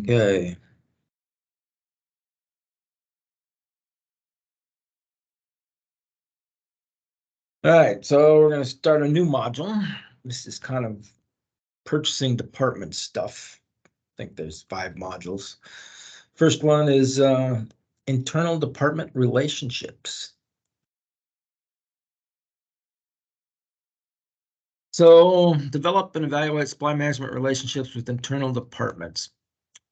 Okay. All right, so we're going to start a new module. This is kind of purchasing department stuff. I think there's 5 modules. First one is internal department relationships. So develop and evaluate supply management relationships with internal departments.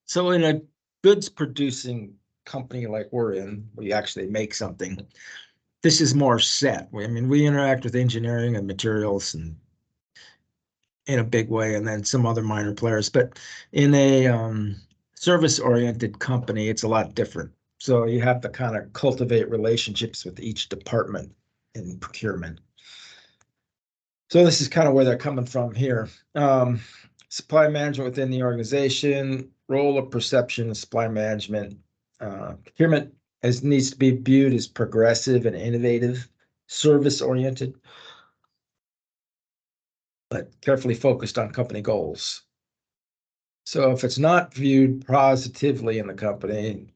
So in a goods producing company like we're in, we actually make something. This is more set. I mean, we interact with engineering and materials and in a big way, and then some other minor players. But in a service-oriented company, it's a lot different. So you have to kind of cultivate relationships with each department in procurement. So this is kind of where they're coming from here. Supply management within the organization, role of perception, supply management, procurement needs to be viewed as progressive and innovative, service-oriented, but carefully focused on company goals. So if it's not viewed positively in the company,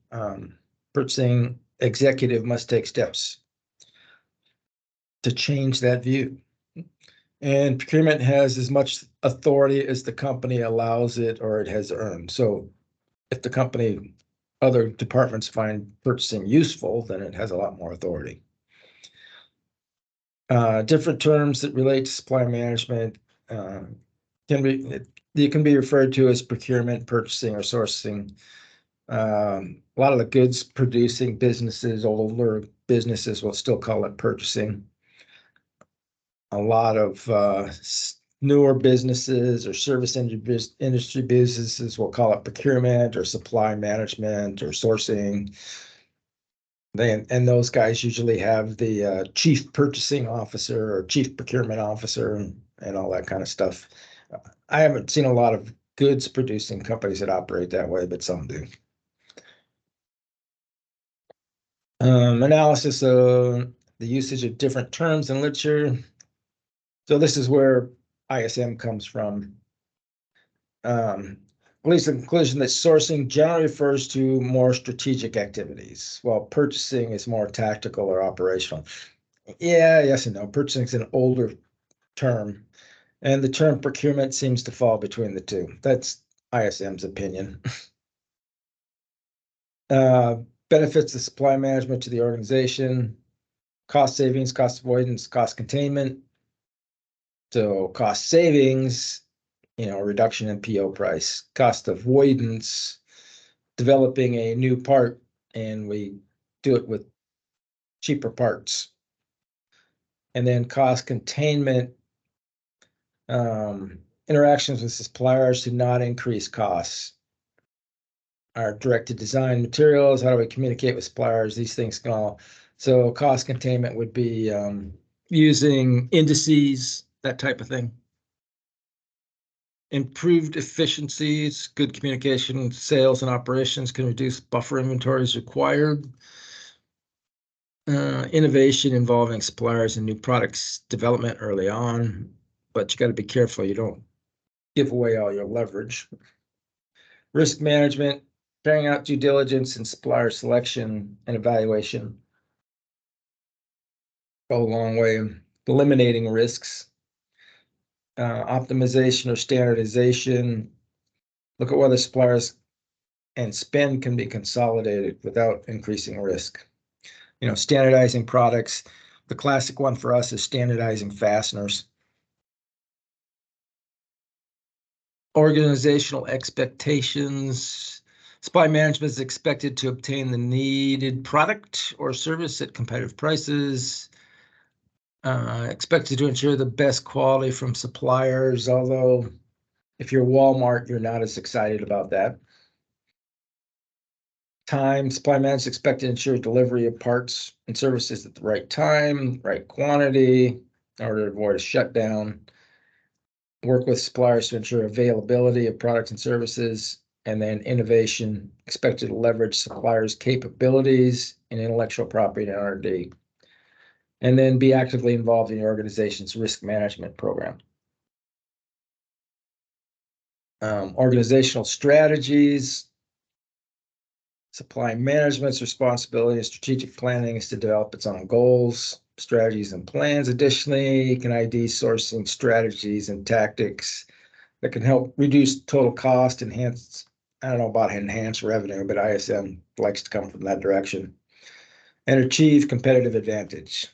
purchasing executive must take steps to change that view. And procurement has as much authority as the company allows it or it has earned. So if the company, other departments find purchasing useful, then it has a lot more authority. Different terms that relate to supply management can be referred to as procurement, purchasing, or sourcing. A lot of the goods producing businesses, older businesses, will still call it purchasing. A lot of newer businesses or service industry businesses will call it procurement or supply management or sourcing. And those guys usually have the chief purchasing officer or chief procurement officer and all that kind of stuff. I haven't seen a lot of goods producing companies that operate that way, but some do. Analysis of the usage of different terms in literature. So this is where ISM comes from. Leads to the conclusion that sourcing generally refers to more strategic activities, while purchasing is more tactical or operational. Yeah, yes and no. Purchasing is an older term, and the term procurement seems to fall between the two. That's ISM's opinion. Benefits of supply management to the organization, cost savings, cost avoidance, cost containment. So cost savings, reduction in PO price. Cost avoidance, developing a new part and we do it with cheaper parts. And then cost containment, interactions with suppliers to not increase costs. Our directed design materials, how do we communicate with suppliers? These things can all. So cost containment would be using indices, that type of thing. Improved efficiencies, good communication, sales and operations can reduce buffer inventories required. Innovation involving suppliers and new products development early on, but you got to be careful you don't give away all your leverage. Risk management, carrying out due diligence and supplier selection and evaluation go a long way. Eliminating risks. Optimization or standardization. Look at whether suppliers and spend can be consolidated without increasing risk. Standardizing products. The classic one for us is standardizing fasteners. Organizational expectations. Supply management is expected to obtain the needed product or service at competitive prices. Expected to ensure the best quality from suppliers, although if you're Walmart, you're not as excited about that. Time, supply management is expected to ensure delivery of parts and services at the right time, right quantity, in order to avoid a shutdown. Work with suppliers to ensure availability of products and services. And then innovation, expected to leverage suppliers' capabilities and intellectual property and R&D. And then be actively involved in the organization's risk management program. Organizational strategies. Supply management's responsibility and strategic planning is to develop its own goals, strategies, and plans. Additionally, it can ID sourcing strategies and tactics that can help reduce total cost, enhance, I don't know about enhance revenue, but ISM likes to come from that direction, and achieve competitive advantage.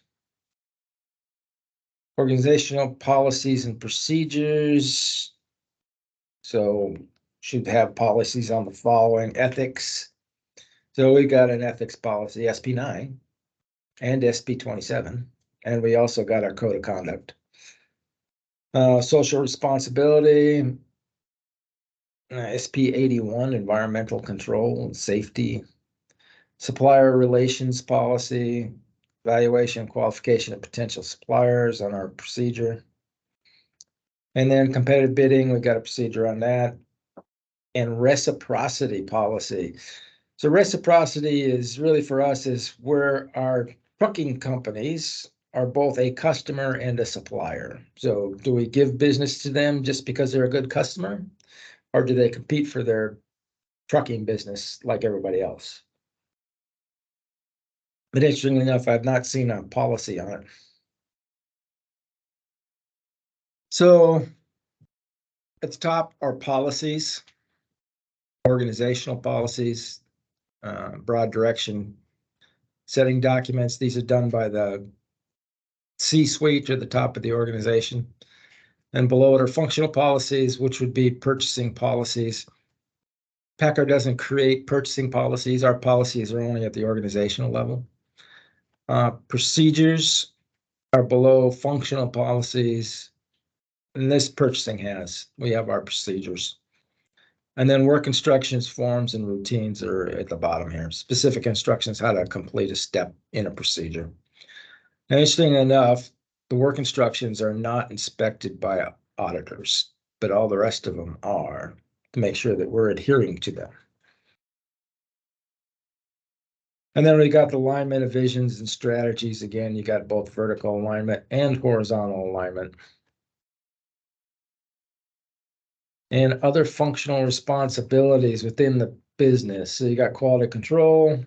Organizational policies and procedures. So should have policies on the following: ethics. So we got an ethics policy, SP9 and SP27, and we also got our code of conduct. Social responsibility, SP81, environmental control and safety. Supplier relations policy, evaluation and qualification of potential suppliers on our procedure. And then competitive bidding, we got a procedure on that. And reciprocity policy. So reciprocity is really for us is where our trucking companies are both a customer and a supplier. So do we give business to them just because they're a good customer? Or do they compete for their trucking business like everybody else? But interestingly enough, I've not seen a policy on it. So at the top are policies, organizational policies, broad direction, setting documents. These are done by the C-suite or the top of the organization. And below it are functional policies, which would be purchasing policies. PACCAR doesn't create purchasing policies. Our policies are only at the organizational level. Procedures are below functional policies. And this purchasing has. We have our procedures. And then work instructions, forms, and routines are at the bottom here. Specific instructions how to complete a step in a procedure. And interesting enough, the work instructions are not inspected by auditors, but all the rest of them are to make sure that we're adhering to them. And then we got the alignment of visions and strategies. Again, you got both vertical alignment and horizontal alignment. And other functional responsibilities within the business. So you got quality control,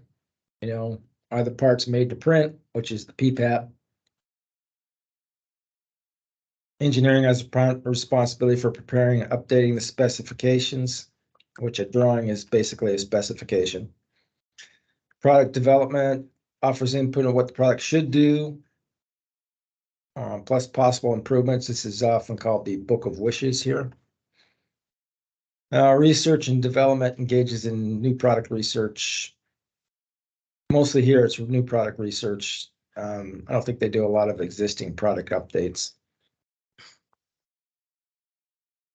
are the parts made to print, which is the PPAP. Engineering has a responsibility for preparing and updating the specifications, which a drawing is basically a specification. Product development offers input on what the product should do, plus possible improvements. This is often called the Book of Wishes here. Research and development engages in new product research. Mostly here it's new product research. I don't think they do a lot of existing product updates.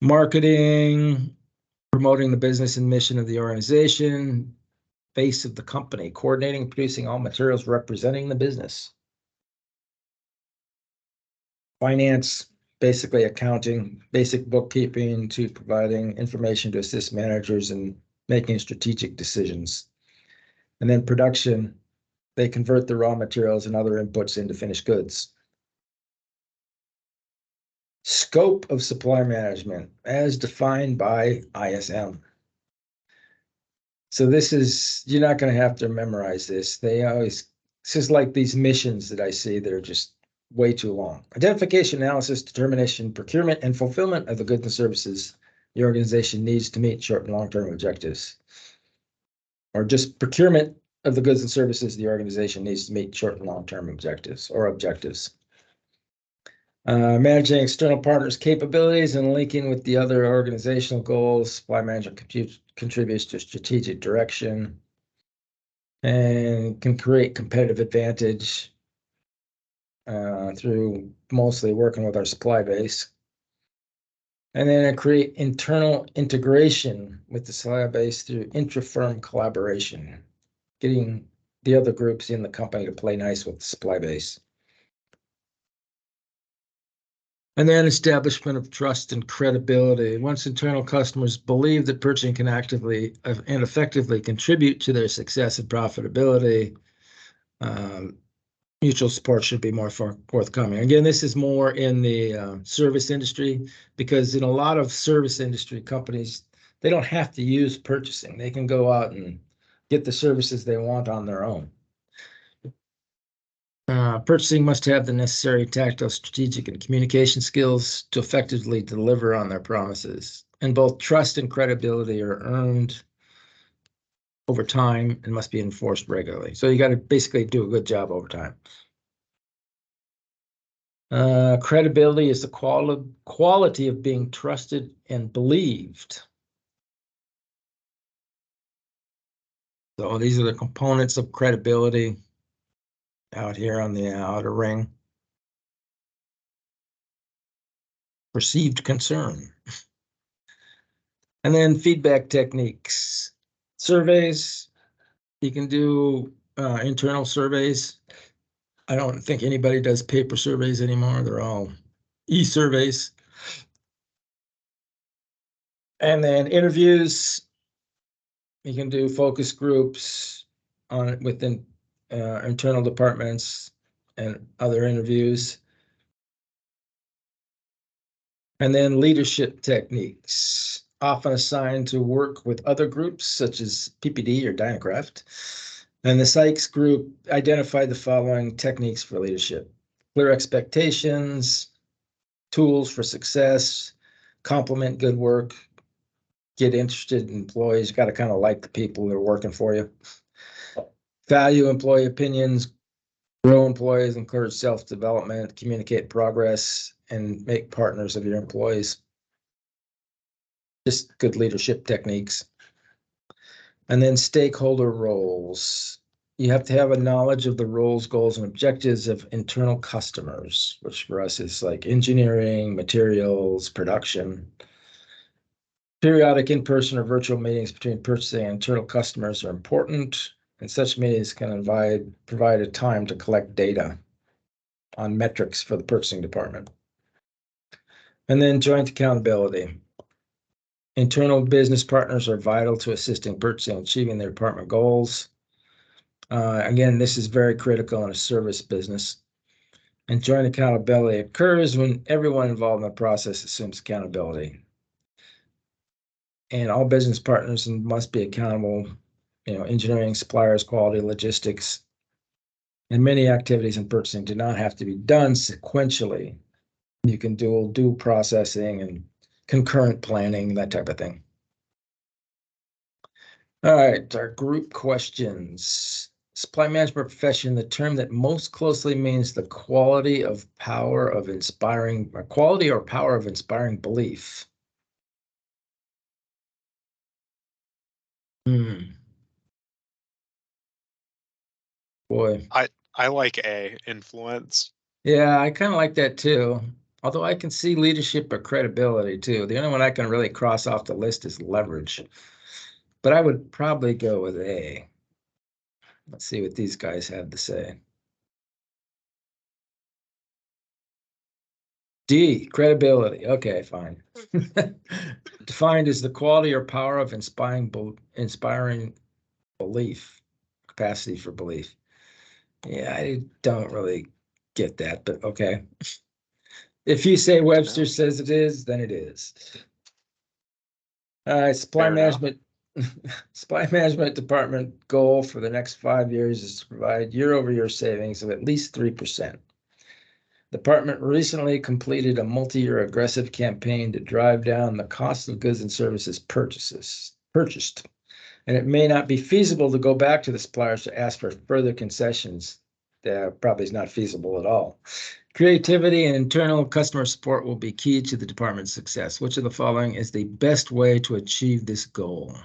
Marketing, promoting the business and mission of the organization, face of the company, coordinating, producing all materials representing the business. Finance, basically accounting, basic bookkeeping to providing information to assist managers in making strategic decisions. And then production, they convert the raw materials and other inputs into finished goods. Scope of supply management as defined by ISM. So this is, you're not going to have to memorize this. It's just like these missions that I see that are just way too long. Identification, analysis, determination, procurement, and fulfillment of the goods and services the organization needs to meet short and long-term objectives. Or just procurement of the goods and services the organization needs to meet short and long-term objectives or objectives. Managing external partners' capabilities and linking with the other organizational goals. Supply management contributes to strategic direction and can create competitive advantage through mostly working with our supply base. And then create internal integration with the supply base through intra-firm collaboration, getting the other groups in the company to play nice with the supply base. And then establishment of trust and credibility. Once internal customers believe that purchasing can actively and effectively contribute to their success and profitability, mutual support should be more forthcoming. Again, this is more in the service industry, because in a lot of service industry companies, they don't have to use purchasing. They can go out and get the services they want on their own. Purchasing must have the necessary tactile, strategic, and communication skills to effectively deliver on their promises. And both trust and credibility are earned over time and must be enforced regularly. So you got to basically do a good job over time. Credibility is the quality of being trusted and believed. So these are the components of credibility out here on the outer ring. Perceived concern. And then feedback techniques. Surveys. You can do internal surveys. I don't think anybody does paper surveys anymore. They're all e-surveys. And then interviews. You can do focus groups on within internal departments and other interviews. And then leadership techniques, often assigned to work with other groups such as PPD or Dynacraft. And the Sykes group identified the following techniques for leadership: clear expectations, tools for success, compliment good work, get interested in employees. Got to kind of like the people that are working for you. Value employee opinions, grow employees, encourage self-development, communicate progress, and make partners of your employees. Just good leadership techniques. And then stakeholder roles. You have to have a knowledge of the roles, goals, and objectives of internal customers, which for us is like engineering, materials, production. Periodic in-person or virtual meetings between purchasing and internal customers are important, and such meetings can provide a time to collect data on metrics for the purchasing department. And then joint accountability. Internal business partners are vital to assisting purchasing and achieving their department goals. Again, this is very critical in a service business. And joint accountability occurs when everyone involved in the process assumes accountability. And all business partners must be accountable, engineering, suppliers, quality, logistics. And many activities in purchasing do not have to be done sequentially. You can do processing and concurrent planning, that type of thing. All right, our group questions. Supply management profession, the term that most closely means the quality or power of inspiring belief. Boy. I like A, influence. Yeah, I kind of like that too. Although I can see leadership or credibility too. The only one I can really cross off the list is leverage. But I would probably go with A. Let's see what these guys have to say. D, credibility. Okay, fine. Defined as the quality or power of inspiring belief, capacity for belief. Yeah, I don't really get that, but okay. If you say Webster says it is, then it is. Supply management. Supply management department goal for the next 5 years is to provide year-over-year savings of at least 3%. The department recently completed a multi-year aggressive campaign to drive down the cost of goods and services purchased, and it may not be feasible to go back to the suppliers to ask for further concessions. That probably is not feasible at all. Creativity and internal customer support will be key to the department's success. Which of the following is the best way to achieve this goal?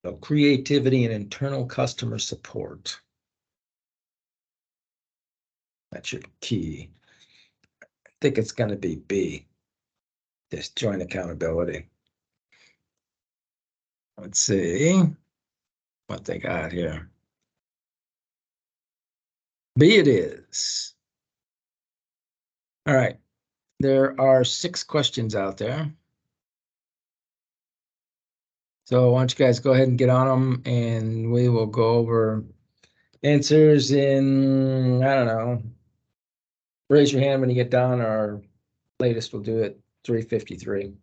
So creativity and internal customer support. That's your key. I think it's going to be B. This joint accountability. Let's see what they got here. B it is. All right. There are 6 questions out there. So why don't you guys go ahead and get on them, and we will go over answers in, I don't know, Raise your hand when you get down. Our latest will do it 3:53.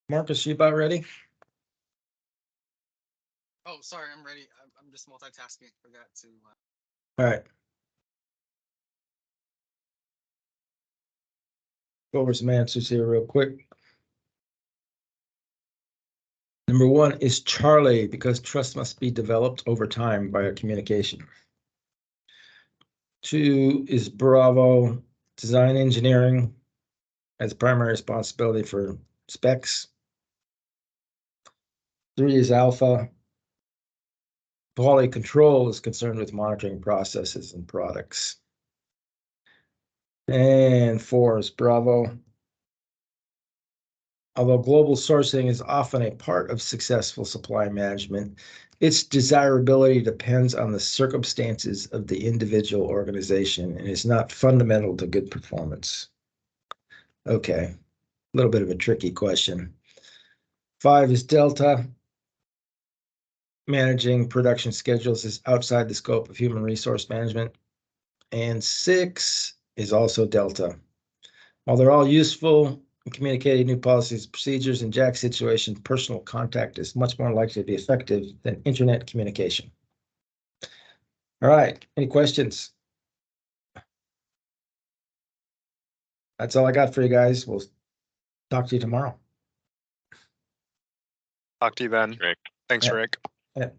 Marcus, you about ready? Oh, sorry, I'm ready. I'm just multitasking. Forgot to. All right. Go over some answers here real quick. Number 1 is Charlie, because trust must be developed over time by communication. 2 is Bravo, design engineering. as primary responsibility for specs. 3 is alpha. Quality control is concerned with monitoring processes and products. And 4 is Bravo. Although global sourcing is often a part of successful supply management, its desirability depends on the circumstances of the individual organization and is not fundamental to good performance. Okay, a little bit of a tricky question. 5 is Delta. Managing production schedules is outside the scope of human resource management. And 6 is also Delta. While they're all useful in communicating new policies and procedures, in Jack's situation, personal contact is much more likely to be effective than internet communication. All right, any questions? That's all I got for you guys. We'll talk to you tomorrow. Talk to you then. Rick. Thanks, Yeah. Rick. Yeah.